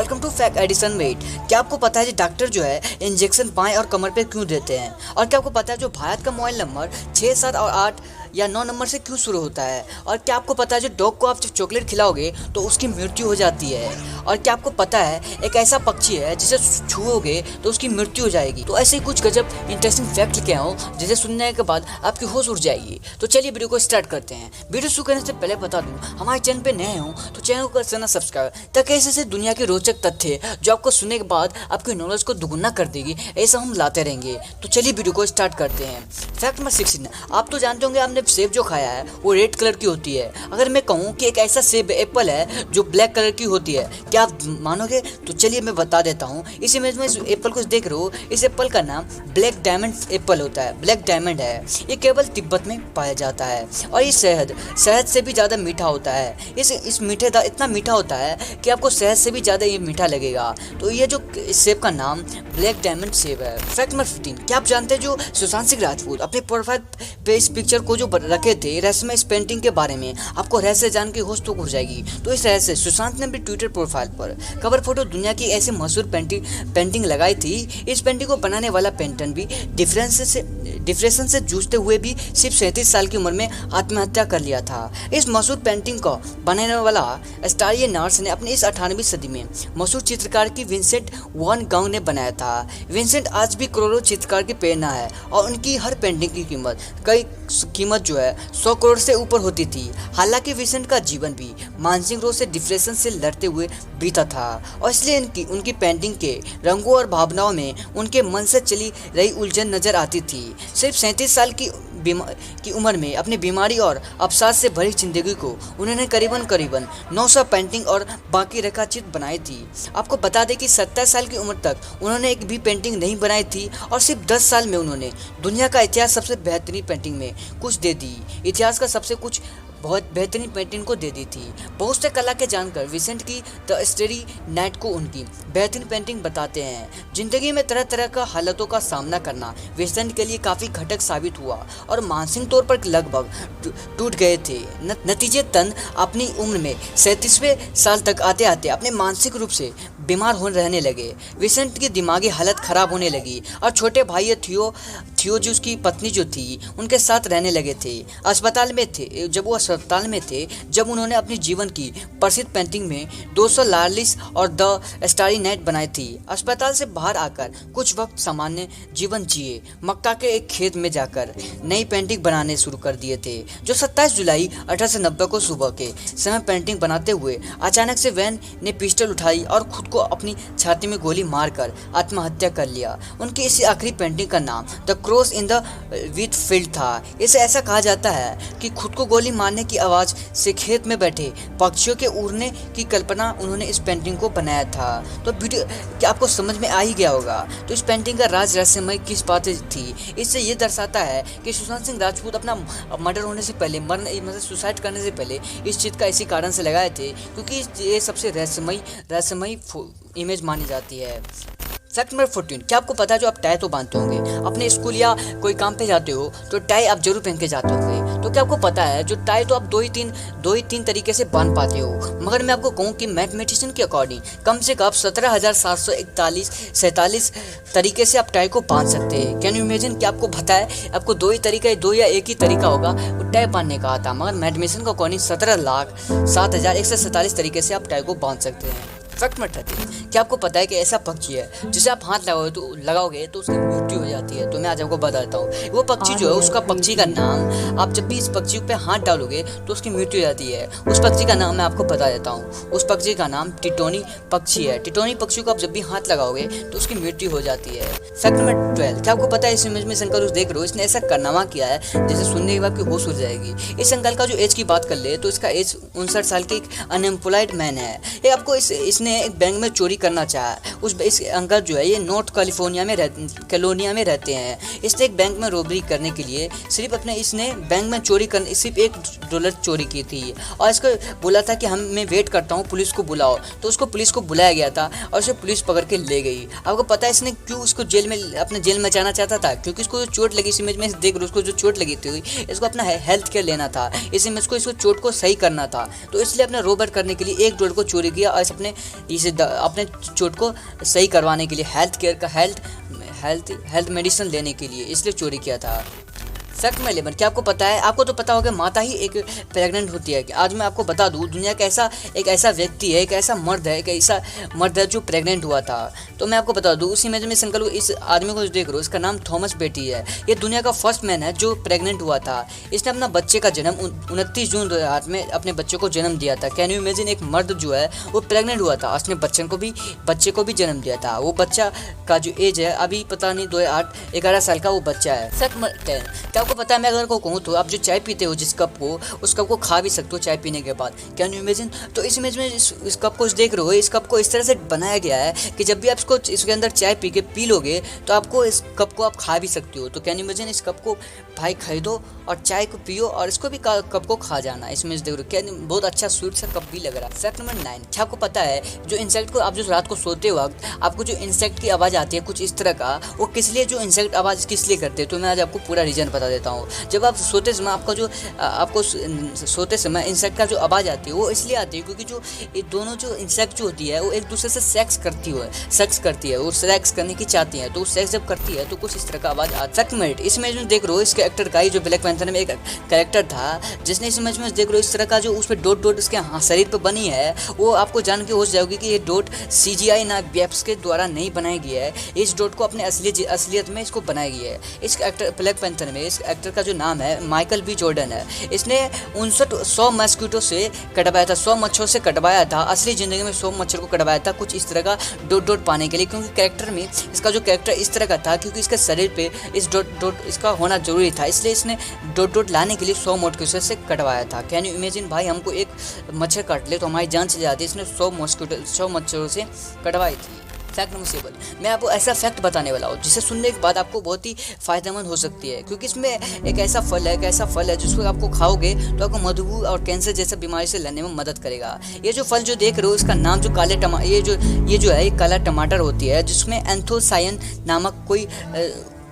Welcome to fact edition mate. क्या आपको पता है कि डॉक्टर जो है इंजेक्शन बाएं और कमर पे क्यों देते हैं? और क्या आपको पता है जो भारत का मोबाइल नंबर 6, 7 और 8 या 9 नंबर से क्यों शुरू होता है? और क्या आपको पता है जो डॉग को आप जब चॉकलेट खिलाओगे तो उसकी मृत्यु हो जाती है? और क्या आपको पता है एक ऐसा पक्षी है जिसे छुओगे तो उसकी मृत्यु हो जाएगी? तो ऐसे ही कुछ गजब इंटरेस्टिंग फैक्ट लेके आओ जिसे सुनने के बाद आपकी होश उड़ जाएगी। तो चलिए वीडियो को स्टार्ट करते हैं। वीडियो शुरू करने से पहले बता दूं, हमारे चैनल पे नए हो तो चैनल को कर देना सब्सक्राइब, ताकि ऐसे दुनिया के रोचक तथ्य जो आपको सुनने के बाद आपकी नॉलेज को दुगुना कर देगी, ऐसा हम लाते रहेंगे। तो चलिए वीडियो को स्टार्ट करते हैं। फैक्ट नंबर 16, आप तो जानते होंगे आपने सेब जो खाया है वो रेड कलर की होती है। अगर मैं कहूँ कि एक ऐसा सेब एप्पल है जो ब्लैक कलर की होती है, क्या आप मानोगे? तो चलिए मैं बता देता हूँ। इस इमेज में इस एप्पल को देख रहे हो, इस एप्पल का नाम ब्लैक डायमंड एप्पल होता है, ब्लैक डायमंड है। ये केवल तिब्बत में पाया जाता है और ये शहद से भी ज़्यादा मीठा होता है। इस मीठे इतना मीठा होता है कि आपको शहद से भी ज़्यादा ये मीठा लगेगा। तो ये जो इस सेब का नाम ब्लैक डायमंड सेब है। फैक्ट नंबर 15, क्या आप जानते हैं जो सुशांत सिंह राजपूत अपने प्रोफाइल पे इस पिक्चर को जो रखे थे रहस्यमय इस पेंटिंग के बारे में, आपको रहस्य जान के होश तो हो जाएगी। तो इस रहस्य सुशांत ने अपनी ट्विटर प्रोफाइल पर कवर फोटो दुनिया की ऐसी मशहूर पेंटिंग लगाई थी। इस पेंटिंग को बनाने वाला पेंटर भी डिप्रेशन से जूझते हुए भी सिर्फ 37 साल की उम्र में आत्महत्या कर लिया था। इस मशहूर पेंटिंग को बनाने वाला स्टारिये नार्स ने अपनी इस 18वीं सदी में मशहूर चित्रकार की विंसेंट वैन गॉग ने बनाया था। विंसेंट आज भी करोड़ों चित्रकार की प्रेरणा है और उनकी हर पेंटिंग की कीमत जो है 100 करोड़ से ऊपर होती थी। हालांकि विंसेंट का जीवन भी मानसिक रोग से डिप्रेशन से लड़ते हुए बीता था और इसलिए उनकी पेंटिंग के रंगों और भावनाओं में उनके मन से चली रही उलझन नजर आती थी। सिर्फ 37 साल की उम्र में अपनी बीमारी और अवसाद से भरी जिंदगी को उन्होंने करीबन 900 पेंटिंग और बाकी रेखाचित्र बनाई थी। आपको बता दें कि 27 साल की उम्र तक उन्होंने एक भी पेंटिंग नहीं बनाई थी और सिर्फ 10 साल में उन्होंने दुनिया का इतिहास सबसे बेहतरीन पेंटिंग में कुछ दे दी। इतिहास का सबसे कुछ बहुत बेहतरीन पेंटिंग को दे दी थी। बहुत से कला के जानकर विंसेंट की द स्टारी नाइट को उनकी बेहतरीन पेंटिंग बताते हैं। जिंदगी में तरह तरह का हालातों का सामना करना विंसेंट के लिए काफ़ी घटक साबित हुआ और मानसिक तौर पर लगभग टूट गए थे। नतीजतन अपनी उम्र में 37वें साल तक आते आते अपने मानसिक रूप से बीमार रहने लगे। विंसेंट की दिमागी हालत खराब होने लगी और छोटे भाई थियो जो उसकी पत्नी जो थी उनके साथ रहने लगे थे। अस्पताल में थे जब उन्होंने अपने जीवन की प्रसिद्ध पेंटिंग में 200 लार्लिस और द स्टारी नाइट बनाई थी। अस्पताल से बाहर आकर कुछ वक्त सामान्य जीवन जिए, मक्का के एक खेत में जाकर नई पेंटिंग बनाने शुरू कर दिए थे। जो 27 जुलाई 1890 को सुबह के समय पेंटिंग बनाते हुए अचानक से वैन ने पिस्टल उठाई और खुद को अपनी छाती में गोली मारकर आत्महत्या कर लिया। उनकी इसी आखिरी पेंटिंग का नाम the cross in the wheat field था। इसे ऐसा कहा जाता है कि खुद को गोली मारने की आवाज से खेत में बैठे पक्षियों के उड़ने की कल्पना उन्होंने इस पेंटिंग को बनाया था। तो वीडियो क्या आपको समझ में आ ही गया होगा। तो इस पेंटिंग का राज रहस्यमय किस बात थी? इससे ये दर्शाता है कि सुशांत सिंह राजपूत अपना मर्डर होने से पहले मतलब सुसाइड करने से पहले इस चित्र का इसी कारण से लगाए थे क्योंकि ये सबसे रहस्यमय इमेज मानी जाती है। फैक्ट नंबर 14, क्या आपको पता है जो आप टाई तो बांधते होंगे अपने स्कूल या कोई काम पे जाते हो तो टाई आप जरूर पहन के जाते होंगे। तो क्या आपको पता है जो टाई तो आप दो ही तीन तरीके से बांध पाते हो, मगर मैं आपको कहूँ कि मैथमेटिशियन के अकॉर्डिंग कम से कम 17,747 तरीके से आप टाई को बांध सकते हैं। Can you imagine? क्या आपको पता है आपको दो या एक ही तरीका होगा वो टाई बांधने का आता, मगर मैथमेटिशियन का अकॉर्डिंग 17,07,147 तरीके से आप टाई को बांध सकते हैं। फैक्ट नंबर 13, क्या आपको पता है कि ऐसा पक्षी है जिसे आप हाथ लगाओगे तो उसकी मृत्यु हो जाती है? तो मैं आज आपको बता देता हूँ। वो पक्षी जो है उसका पक्षी का नाम, आप जब भी इस पक्षी पे हाथ डालोगे तो उसकी मृत्यु हो जाती है। उस पक्षी का नाम मैं आपको बता देता हूँ। उस पक्षी का नाम टिटोनी पक्षी है। टिटोनी पक्षी को आप जब भी हाथ लगाओगे तो उसकी मृत्यु हो जाती है। फैक्ट नंबर 12, क्या आपको पता है इस इमेज में शंकर देख रहे हो, इसने ऐसा कारनामा किया है जिसे सुनने के बाद आपकी होश हो जाएगी। इस अंकल का जो एज की बात कर ले तो इसका एज 59 साल की एक अनएम्प्लॉयड मैन है। ये आपको इसने एक बैंक में चोरी करना चाहा। इस अंकल जो है ये नॉर्थ कैलिफोर्निया में रहते हैं। इसने एक बैंक में रॉबरी करने के लिए इसने बैंक में सिर्फ $1 चोरी की थी और इसको बोला था कि मैं वेट करता हूँ, पुलिस को बुलाओ। तो उसको पुलिस को बुलाया गया था और उसे पुलिस पकड़ के ले गई। आपको पता है इसने क्यों उसको अपने जेल में जाना चाहता था? क्योंकि इसको जो चोट लगी, इस इमेज में देख लो, उसको जो चोट लगी थी इसको अपना हेल्थ केयर लेना था। इस इमेज को इसको चोट को सही करना था, तो इसलिए अपने रॉबर करने के लिए $1 को चोरी किया और अपने अपने चोट को सही करवाने के लिए, हेल्थ केयर का हेल्थ मेडिसिन लेने के लिए, इसलिए चोरी किया था। फैक्ट नंबर 11, क्या आपको पता है, आपको तो पता होगा माता ही एक प्रेग्नेंट होती है। आज मैं आपको बता दूं, दुनिया का एक ऐसा व्यक्ति है, एक ऐसा मर्द है जो प्रेग्नेंट हुआ था। तो मैं आपको बता दूं, उस इमेज में संकल इस आदमी को देख रहे हो, इसका नाम थॉमस बेटी है। ये दुनिया का फर्स्ट मैन है जो प्रेग्नेंट हुआ था। इसने अपना बच्चे का जन्म 29 जून 2008 में अपने बच्चे को जन्म दिया था। कैन यू इमेजिन, एक मर्द जो है वो प्रेग्नेंट हुआ था, उसने बच्चे को भी जन्म दिया था। वो बच्चा का जो एज है अभी पता नहीं 2008 11 साल का वो बच्चा है। फैक्ट नंबर 10, आपको पता है, मैं अगर को कहूँ तो आप जो चाय पीते हो जिस कप को, उस कप को खा भी सकते हो चाय पीने के बाद। Can you imagine. तो इस इमेज में इस कप को देख रहे हो, इस कप को इस तरह से बनाया गया है कि जब भी आप इसके अंदर चाय पी लोगे तो आपको इस कप को आप खा भी सकते हो। तो कैन यू इमेजिन, इस कप को भाई खरीदो और चाय को पियो और इसको भी कप को खा जाना। इसमें देख रहे हो, क्या बहुत अच्छा स्वीट सा कप भी लग रहा है। फैक्ट नंबर 9, क्या आपको पता है, जो इंसेक्ट को आप जो रात को सोते वक्त आपको जो इंसेक्ट की आवाज़ आती है कुछ इस तरह का, वो किस लिए जो इंसेक्ट आवाज़ किस लिए करते हैं, तो मैं आज आपको पूरा रीजन बता देता हूँ। जब आप सोते समय आपको सोते समय इंसेक्ट का जो आवाज़ आती है वो इसलिए आती है क्योंकि जो ये दोनों जो इंसेक्ट जो होती है वो एक दूसरे से सेक्स करती है, वो सेक्स करने की चाहती है। तो सेक्स जब करती है तो कुछ इस तरह का आवाज़ आता है। इस इमेज में देख रहे हो, इस कैरेक्टर का, जो ब्लैक पैंथर में एक कैरेक्टर था जिसने इस इमेज में देख रहे हो इस तरह का जो उस पर डॉट इसके शरीर पर बनी है, वो आपको जान के हो जाओगी कि ये डॉट CGI ना VFX के द्वारा नहीं बनाई गई है। इस डॉट को अपने असलियत में इसको बनाई गई है। इस एक्टर ब्लैक पैंथर में इस एक्टर का जो नाम है माइकल बी जॉर्डन है। इसने 100 मस्कीटो से कटवाया था, 100 मच्छरों से कटवाया था। असली ज़िंदगी में 100 मच्छर को कटवाया था कुछ इस तरह का डॉट पाने के लिए, क्योंकि कैरेक्टर में इसका जो कैरेक्टर इस तरह का था, क्योंकि इसके शरीर पे इस डॉट इसका होना जरूरी था, इसलिए इसने डॉट लाने के लिए 100 मस्कीटो से कटवाया था। कैन यू इमेजिन भाई, हमको एक मच्छर काट ले तो हमारी जान चली जाती है, इसने 100 मच्छरों से कटवाई थी। फैक्ट नंबर 7, मैं आपको ऐसा फैक्ट बताने वाला हूँ जिसे सुनने के बाद आपको बहुत ही फायदेमंद हो सकती है, क्योंकि इसमें एक ऐसा फल है जिसको आपको खाओगे तो आपको मधुमेह और कैंसर जैसा बीमारी से लड़ने में मदद करेगा। ये जो फल जो देख रहे हो, इसका नाम जो ये काला टमाटर होती है, जिसमें एंथोसायन नामक कोई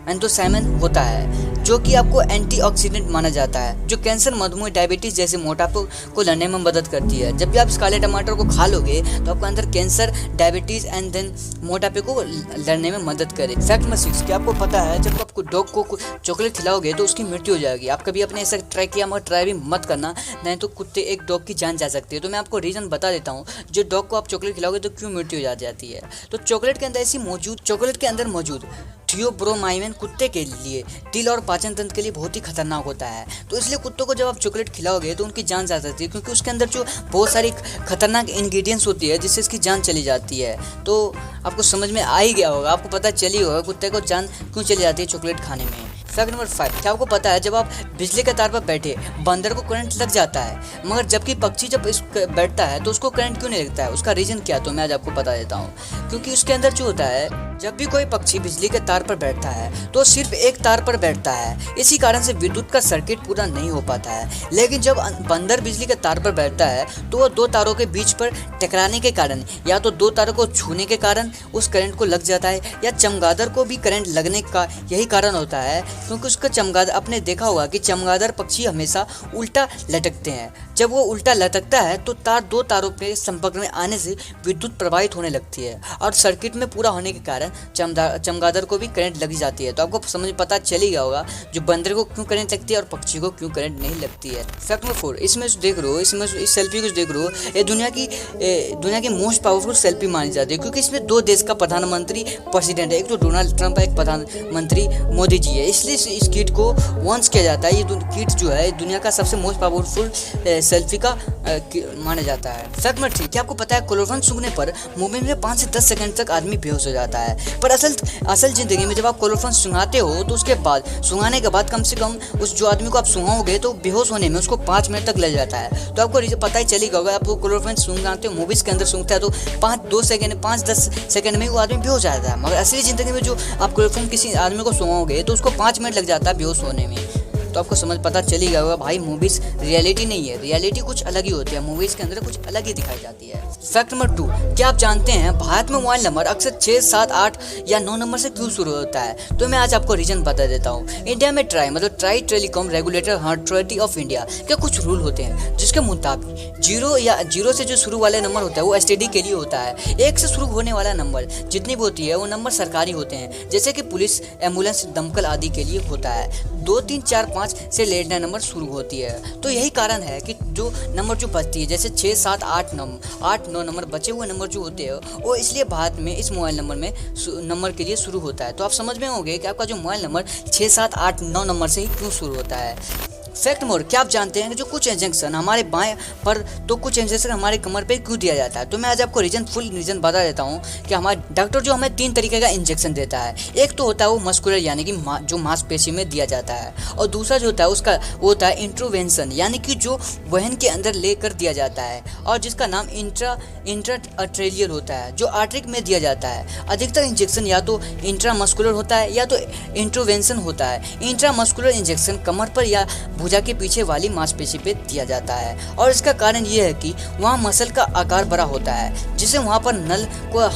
एंथोसायमन होता है जो कि आपको एंटीऑक्सीडेंट माना जाता है, जो कैंसर, मधुमेह, डायबिटीज़ जैसे मोटापे को लड़ने में मदद करती है। जब भी आप इस काले टमाटर को खा लोगे तो आपके अंदर कैंसर, डायबिटीज़ एंड देन मोटापे को लड़ने में मदद करे। फैक्ट नंबर 6, क्या आपको पता है, जब आपको डॉग को चॉकलेट खिलाओगे तो उसकी मृत्यु हो जाएगी। आप कभी अपने ऐसा ट्राई किया, मगर ट्राई भी मत करना, नहीं तो एक डॉग की जान जा सकती है। तो मैं आपको रीज़न बता देता हूँ, जो डॉग को आप चॉकलेट खिलाओगे तो क्यों मृत्यु हो जाती है। तो चॉकलेट के अंदर मौजूद थियोब्रोमाइन कुत्ते के लिए, दिल और पाचन तंत्र के लिए बहुत ही खतरनाक होता है। तो इसलिए कुत्तों को जब आप चॉकलेट खिलाओगे तो उनकी जान जा सकती है, क्योंकि उसके अंदर जो बहुत सारी खतरनाक इंग्रेडिएंट्स होती है जिससे इसकी जान चली जाती है। तो आपको समझ में आ ही गया होगा, आपको पता चली होगा कुत्ते को जान क्यों चली जाती है चॉकलेट खाने में। फैक्ट नंबर 5, क्या आपको पता है, जब आप बिजली के तार पर बैठे बंदर को करंट लग जाता है, मगर जबकि पक्षी जब बैठता है तो उसको करंट क्यों नहीं लगता है। उसका रीज़न क्या, तो मैं आज आपको बता देता हूँ। क्योंकि उसके अंदर जो होता है, जब भी कोई पक्षी बिजली के तार पर बैठता है तो सिर्फ एक तार पर बैठता है, इसी कारण से विद्युत का सर्किट पूरा नहीं हो पाता है। लेकिन जब बंदर बिजली के तार पर बैठता है तो वह 2 तारों के बीच पर टकराने के कारण, या तो 2 तारों को छूने के कारण उस करंट को लग जाता है, या चमगादड़ को भी करंट लगने का यही कारण होता है, क्योंकि उसका चमगादड़, आपने देखा होगा कि चमगादड़ पक्षी हमेशा उल्टा लटकते हैं। जब वो उल्टा लटकता है तो तार 2 तारों के संपर्क में आने से विद्युत प्रवाहित होने लगती है, और सर्किट में पूरा होने के कारण चमगादड़ को भी करंट लगी जाती है। तो आपको समझ पता चल गया होगा जो बंदर को क्यों करंट लगती है और पक्षी को क्यों करंट नहीं लगती है। फैक्ट नंबर 4, इसमें देख रहे हो, इस सेल्फी को देख रहे हो, ये दुनिया की मोस्ट पावरफुल सेल्फी मानी जाती है, क्योंकि इसमें 2 देश का प्रधानमंत्री प्रेसिडेंट है, एक तो डोनाल्ड ट्रंप है, एक प्रधानमंत्री मोदी जी है। इसलिए इस किट को लॉन्च किया जाता है। ये किट जो है दुनिया का सबसे मोस्ट पावरफुल सेल्फी का माना जाता है। फैक्ट नंबर 3, क्या आपको पता है, क्लोरोफॉर्म सूंघने पर मुंह में 5 से 10 सेकंड तक आदमी बेहोश हो जाता है, पर असल जिंदगी में जब आप क्लोरोफॉर्म सूंघाते हो तो उसके बाद सूंघाने के बाद कम से कम उस जो आदमी को आप सूंघाओगे तो बेहोश होने में उसको 5 मिनट तक लग जाता है। तो आपको पता ही चलेगा, अगर आप क्लोरोफॉर्म सूंघाते हो, मूवीज के अंदर सूंघता है तो 5-10 सेकंड में वो आदमी बेहोश जाता है, मगर असली जिंदगी में जो आप क्लोरोफॉर्म किसी आदमी को सूंघाओगे तो उसको 5 मिनट लग जाता है बेहोश होने में। तो आपको समझ पता चली गया होगा भाई मूवीज रियलिटी नहीं है, रियलिटी कुछ अलग ही होती है, मूवीज के अंदर कुछ अलग ही दिखाई जाती है। फैक्ट नंबर 2, क्या आप जानते हैं भारत में मोबाइल नंबर अक्सर 6, 7, 8 या 9 नंबर से क्यों शुरू होता है? तो मैं आज आपको रीजन बता देता हूँ। इंडिया में try telecom regulator authority of India के कुछ रूल होते हैं जिसके मुताबिक 0 से जो शुरू वाले नंबर होता है वो एसटीडी के लिए होता है। 1 से शुरू होने वाला नंबर जितनी भी होती है वो नंबर सरकारी होते हैं, जैसे कि पुलिस, एम्बुलेंस, दमकल आदि के लिए होता है। 2, 3, 4, 5 से लैंडलाइन नंबर शुरू होती है। तो यही कारण है कि जो नंबर जो बचती है, जैसे 6, 7, 8, 9 नंबर बचे हुए नंबर जो होते हैं वो इसलिए भारत में इस मोबाइल नंबर में नंबर के लिए शुरू होता है। तो आप समझ में होंगे कि आपका जो मोबाइल नंबर 6, 7, 8, 9 नंबर से ही क्यों शुरू होता है। फैक्ट मोर, क्या आप जानते हैं कि जो कुछ इंजेक्शन हमारे बाएं पर तो कुछ इंजेक्शन हमारे कमर पे क्यों दिया जाता है? तो मैं आज आपको फुल रीजन बता देता हूँ कि हमारे डॉक्टर जो हमें 3 तरीके का इंजेक्शन देता है। एक तो होता है वो मस्कुलर यानी कि जो मांसपेशी में दिया जाता है, और दूसरा जो होता है उसका वो होता है इंट्रोवेंशन यानी कि जो वहन के अंदर लेकर दिया जाता है, और जिसका नाम इंट्राआर्टेरियल होता है जो आर्टरिक में दिया जाता है। अधिकतर इंजेक्शन या तो इंट्रामस्कुलर होता है या तो इंट्रोवेंशन होता है। इंट्रामस्कुलर इंजेक्शन कमर पर या भुजा के पीछे वाली मांसपेशी पे दिया जाता है, और इसका कारण ये है कि वहाँ मसल का आकार बड़ा होता है जिससे वहाँ पर नल को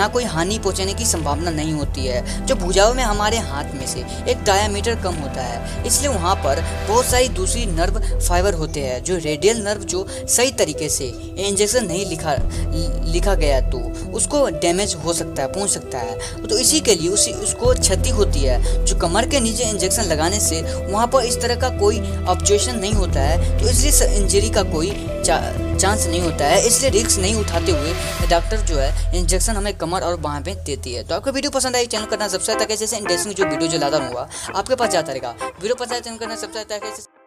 कोई हानि पहुंचाने की संभावना नहीं होती है। जो भुजाओं में हमारे हाथ में से एक डायामीटर कम होता है, इसलिए वहाँ पर बहुत सारी दूसरी नर्व फाइबर होते हैं जो रेडियल नर्व जो सही तरीके से इंजेक्शन नहीं लिखा गया तो उसको डैमेज हो सकता है, पहुंच सकता है। तो इसी के लिए उसको क्षति होती है। जो कमर के नीचे इंजेक्शन लगाने से वहाँ पर इस तरह का कोई ऑब्जेक्शन नहीं होता है, तो इसलिए इंजरी का कोई चांस नहीं होता है। इसलिए रिस्क नहीं उठाते हुए डॉक्टर जो है इंजेक्शन हमें कमर और बाह पे देती है। तो आपको वीडियो पसंद आई, चैनल करना सब्सक्राइब ताकि जैसे इंटरेस्टिंग जो वीडियो जो लाता रहूँगा आपके पास जाता रहेगा। वीडियो पसंद है, चैनल करना सब्सक्राइब ताकि